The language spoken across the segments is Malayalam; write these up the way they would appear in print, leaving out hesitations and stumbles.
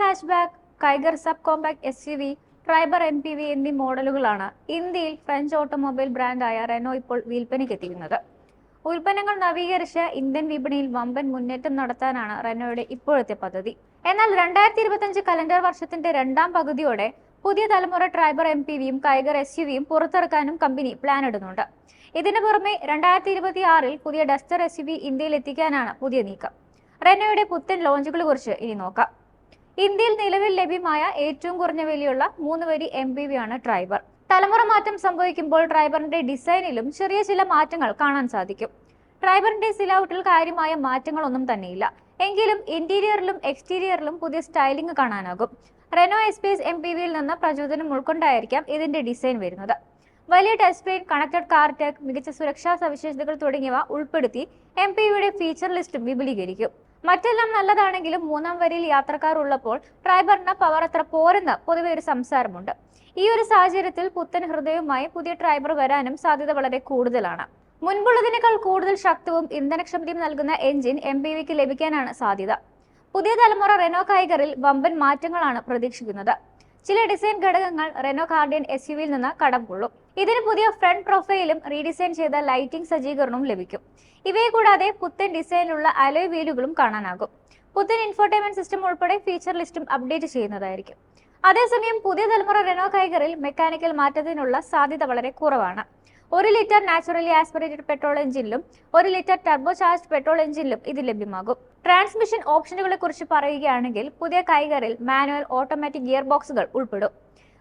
Hatchback, Kiger sub compact SUV, tribal MPV എന്നീ മോഡലുകളാണ് ഇന്ത്യയിൽ ഫ്രഞ്ച് ഓട്ടോമൊബൈൽ ബ്രാൻഡായ റെനോ ഇപ്പോൾ വിൽപ്പനയ്ക്കെത്തിക്കുന്നത്. ഉൽപ്പന്നങ്ങൾ നവീകരിച്ച് ഇന്ത്യൻ വിപണിയിൽ വമ്പൻ മുന്നേറ്റം നടത്താനാണ് റെനോയുടെ ഇപ്പോഴത്തെ പദ്ധതി. എന്നാൽ 2025 കലണ്ടർ വർഷത്തിന്റെ രണ്ടാം പകുതിയോടെ പുതിയ തലമുറ ട്രൈബർ MPVയും കൈഗർ SUVയും പുറത്തിറക്കാനും കമ്പനി പ്ലാൻ ഇടുന്നുണ്ട്. ഇതിനു പുറമെ 2026-ൽ പുതിയ ഡസ്റ്റർ SUV ഇന്ത്യയിൽ എത്തിക്കാനാണ് പുതിയ നീക്കം. റെനോയുടെ പുത്തൻ ലോഞ്ചുകളെ കുറിച്ച് ഇനി നോക്കാം. ഇന്ത്യയിൽ നിലവിൽ ലഭ്യമായ ഏറ്റവും കുറഞ്ഞ വിലയുള്ള 3 വരി MPV ആണ് ട്രൈബർ. തലമുറ മാറ്റം സംഭവിക്കുമ്പോൾ ട്രൈബറിന്റെ ഡിസൈനിലും ചെറിയ ചില മാറ്റങ്ങൾ കാണാൻ സാധിക്കും. ട്രൈബറിന്റെ സിലൗട്ടിൽ കാര്യമായ മാറ്റങ്ങളൊന്നും തന്നെയില്ല. എങ്കിലും ഇന്റീരിയറിലും എക്സ്റ്റീരിയറിലും പുതിയ സ്റ്റൈലിംഗ് കാണാനാകും. റെനോ എസ്പേസ് MPVയിൽ നിന്ന് പ്രചോദനം ഉൾക്കൊണ്ടായിരിക്കാം ഇതിന്റെ ഡിസൈൻ വരുന്നത്. വലിയ touch screen, connected car tech, മികച്ച സുരക്ഷാ സവിശേഷതകൾ തുടങ്ങിയവ ഉൾപ്പെടുത്തി MPVയുടെ ഫീച്ചർ ലിസ്റ്റും വിപുലീകരിക്കും. മറ്റെല്ലാം നല്ലതാണെങ്കിലും മൂന്നാം വരിയിൽ യാത്രക്കാർ ഉള്ളപ്പോൾ ട്രൈബറിന് പവർ അത്ര പോരെന്ന് പൊതുവെ ഒരു സംസാരമുണ്ട്. ഈ ഒരു സാഹചര്യത്തിൽ പുത്തൻ ഹൃദയവുമായി പുതിയ ട്രൈബർ വരാനും സാധ്യത വളരെ കൂടുതലാണ്. മുൻപുള്ളതിനേക്കാൾ കൂടുതൽ ശക്തവും ഇന്ധനക്ഷമതയും നൽകുന്ന എഞ്ചിൻ MPVക്ക് ലഭിക്കാനാണ് സാധ്യത. പുതിയ തലമുറ റെനോ കൈഗറിൽ വമ്പൻ മാറ്റങ്ങളാണ് പ്രതീക്ഷിക്കുന്നത്. ചില ഡിസൈൻ ഘടകങ്ങൾ റെനോ ഗാർഡിയൻ SUVയിൽ നിന്ന് കടം കൊള്ളും. ഇതിന് പുതിയ ഫ്രണ്ട് പ്രൊഫൈലും റീഡിസൈൻ ചെയ്ത ലൈറ്റിംഗ് സജ്ജീകരണവും ലഭിക്കും. ഇവയെ കൂടാതെ പുത്തൻ ഡിസൈനിലുള്ള അലോയ് വീലുകളും കാണാനാകും. പുത്തൻ ഇൻഫോർടൈൻമെന്റ് സിസ്റ്റം ഉൾപ്പെടെ ഫീച്ചർ ലിസ്റ്റും അപ്ഡേറ്റ് ചെയ്യുന്നതായിരിക്കും. അതേസമയം പുതിയ തലമുറ റെനോ കൈഗറിൽ മെക്കാനിക്കൽ മാറ്റത്തിനുള്ള സാധ്യത വളരെ കുറവാണ്. 1 ലിറ്റർ നാച്ചുറലി ആസ്പിറേറ്റഡ് പെട്രോൾ എഞ്ചിനിലും 1 ലിറ്റർ ടർബോ ചാർജ്ഡ് പെട്രോൾ എഞ്ചിനിലും ഇത് ലഭ്യമാകും. ട്രാൻസ്മിഷൻ ഓപ്ഷനുകളെ കുറിച്ച് പറയുകയാണെങ്കിൽ പുതിയ കൈഗറിൽ മാനുവൽ, ഓട്ടോമാറ്റിക് ഗിയർ ബോക്സുകൾ ഉൾപ്പെടും.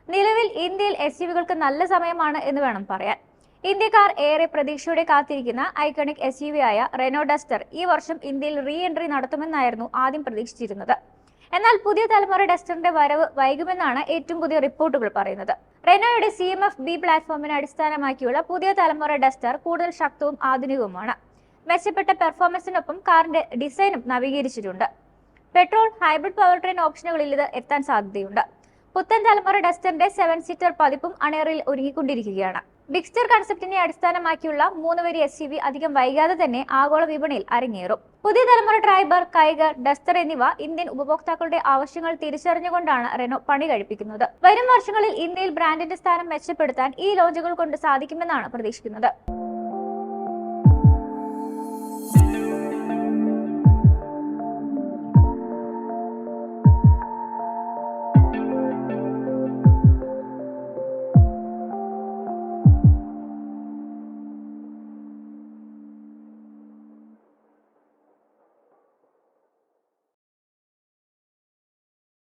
നിലവിൽ ഇന്ത്യയിൽ SUVകൾക്ക് നല്ല സമയമാണ് എന്ന് വേണം പറയാൻ. ഇന്ത്യക്കാർ ഏറെ പ്രതീക്ഷയോടെ കാത്തിരിക്കുന്ന ഐക്കണിക് SUV ആയ റെനോ ഡസ്റ്റർ ഈ വർഷം ഇന്ത്യയിൽ റീ എൻട്രി നടത്തുമെന്നായിരുന്നു ആദ്യം പ്രതീക്ഷിച്ചിരുന്നത്. എന്നാൽ പുതിയ തലമുറ ഡസ്റ്ററിന്റെ വരവ് വൈകുമെന്നാണ് ഏറ്റവും പുതിയ റിപ്പോർട്ടുകൾ പറയുന്നത്. റെനോയുടെ CMF-B പ്ലാറ്റ്ഫോമിനെ അടിസ്ഥാനമാക്കിയുള്ള പുതിയ തലമുറ ഡസ്റ്റർ കൂടുതൽ ശക്തവും ആധുനികവുമാണ്. മെച്ചപ്പെട്ട പെർഫോമൻസിനൊപ്പം കാറിന്റെ ഡിസൈനും നവീകരിച്ചിട്ടുണ്ട്. പെട്രോൾ, ഹൈബ്രിഡ് പവർ ട്രെയിൻ ഓപ്ഷനുകളിൽ ഇത് എത്താൻ സാധ്യതയുണ്ട്. പുത്തൻ തലമുറ ഡസ്റ്ററിന്റെ 7 സീറ്റർ പതിപ്പും അണിയറിൽ ഒരുങ്ങിക്കൊണ്ടിരിക്കുകയാണ്. ബിഗ്സ്റ്റർ കൺസെപ്റ്റിനെ അടിസ്ഥാനമാക്കിയുള്ള 3 വരി SUV അധികം വൈകാതെ തന്നെ ആഗോള വിപണിയിൽ അരങ്ങേറും. പുതിയ തലമുറ ട്രൈബർ, കൈഗർ, ഡസ്റ്റർ എന്നിവ ഇന്ത്യൻ ഉപഭോക്താക്കളുടെ ആവശ്യങ്ങൾ തിരിച്ചറിഞ്ഞുകൊണ്ടാണ് റെനോ പണി കഴിപ്പിക്കുന്നത്. വരും വർഷങ്ങളിൽ ഇന്ത്യയിൽ ബ്രാൻഡിന്റെ സ്ഥാനം മെച്ചപ്പെടുത്താൻ ഈ ലോഞ്ചുകൾ കൊണ്ട് സാധിക്കുമെന്നാണ് പ്രതീക്ഷിക്കുന്നത്.